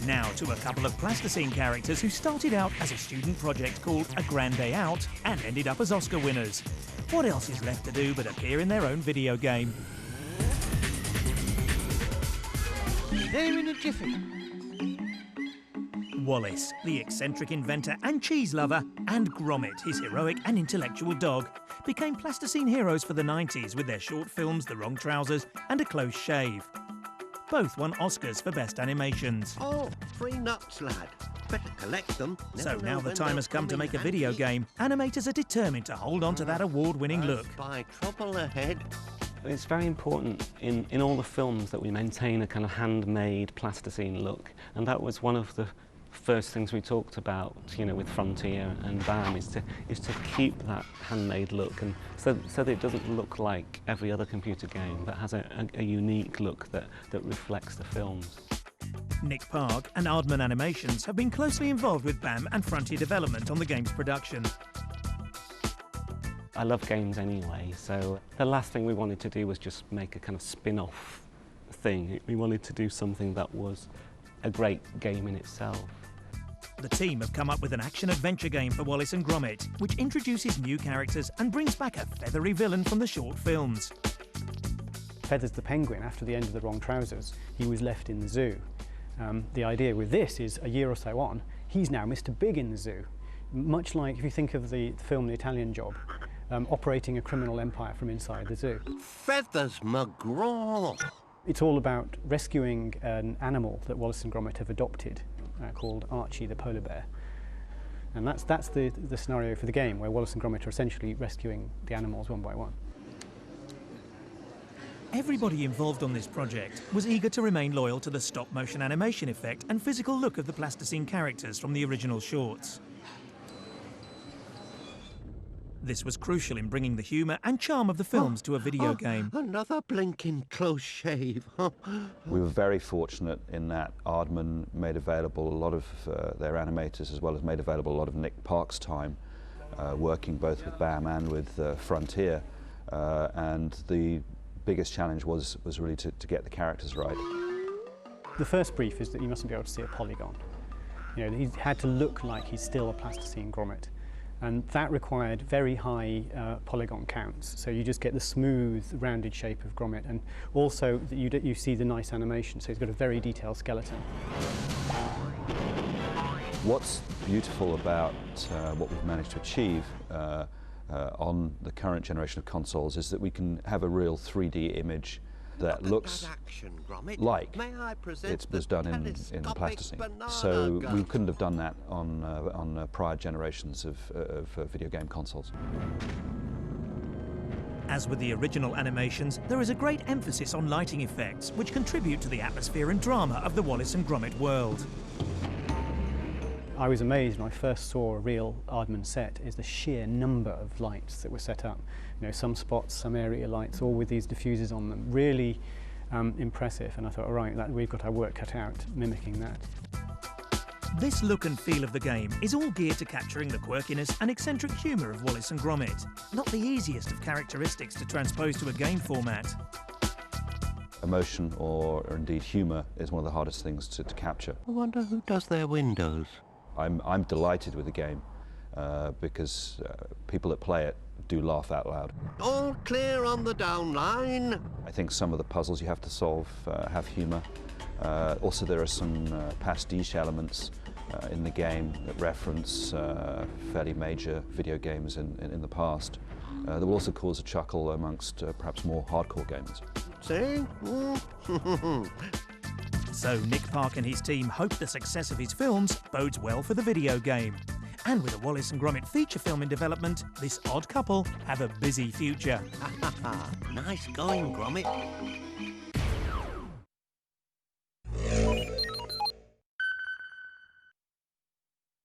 Now to a couple of plasticine characters who started out as a student project called A Grand Day Out and ended up as Oscar winners. What else is left to do but appear in their own video game? There in a jiffy. Wallace, the eccentric inventor and cheese lover, and Gromit, his heroic and intellectual dog, became plasticine heroes for the 90s with their short films The Wrong Trousers and A Close Shave. Both won Oscars for Best Animations. Oh, free nuts, lad. Better collect them. So now the time has come to make a video game. Animators are determined to hold on to that award-winning look. By trouble ahead. It's very important in all the films that we maintain a kind of handmade plasticine look, and that was one of the first things we talked about, you know, with Frontier and BAM, is to keep that handmade look, and so that it doesn't look like every other computer game, but has a unique look that reflects the films. Nick Park and Aardman Animations have been closely involved with BAM and Frontier development on the game's production. I love games anyway, so the last thing we wanted to do was just make a kind of spin-off thing. We wanted to do something that was a great game in itself. The team have come up with an action-adventure game for Wallace and Gromit, which introduces new characters and brings back a feathery villain from the short films. Feathers the penguin, after the end of The Wrong Trousers, he was left in the zoo. The idea with this is, a year or so on, he's now Mr. Big in the zoo. Much like, if you think of the film The Italian Job, operating a criminal empire from inside the zoo. Feathers McGraw! It's all about rescuing an animal that Wallace and Gromit have adopted, called Archie the polar bear. And that's the scenario for the game, where Wallace and Gromit are essentially rescuing the animals one by one. Everybody involved on this project was eager to remain loyal to the stop-motion animation effect and physical look of the plasticine characters from the original shorts. This was crucial in bringing the humour and charm of the films to a video game. Another blinking close shave. We were very fortunate in that Aardman made available a lot of their animators, as well as made available a lot of Nick Park's time, working both with BAM and with Frontier. And the biggest challenge was really to get the characters right. The first brief is that you mustn't be able to see a polygon. You know, he had to look like he's still a plasticine Gromit. And that required very high polygon counts, so you just get the smooth, rounded shape of Gromit, and also that you see the nice animation, so he's got a very detailed skeleton. What's beautiful about what we've managed to achieve on the current generation of consoles is that we can have a real 3D image that looks like it was done in plasticine. So we couldn't have done that on prior generations of video game consoles. As with the original animations, there is a great emphasis on lighting effects, which contribute to the atmosphere and drama of the Wallace and Gromit world. I was amazed when I first saw a real Aardman set, is the sheer number of lights that were set up. You know, some spots, some area lights, all with these diffusers on them. Really impressive, and I thought, all right, we've got our work cut out mimicking that. This look and feel of the game is all geared to capturing the quirkiness and eccentric humour of Wallace and Gromit. Not the easiest of characteristics to transpose to a game format. Emotion or indeed humour is one of the hardest things to capture. I wonder who does their windows. I'm delighted with the game because people that play it do laugh out loud. All clear on the down line. I think some of the puzzles you have to solve have humour. Also, there are some pastiche elements in the game that reference fairly major video games in the past. That will also cause a chuckle amongst perhaps more hardcore gamers. See? So Nick Park and his team hope the success of his films bodes well for the video game. And with a Wallace and Gromit feature film in development, this odd couple have a busy future. Nice going, Gromit.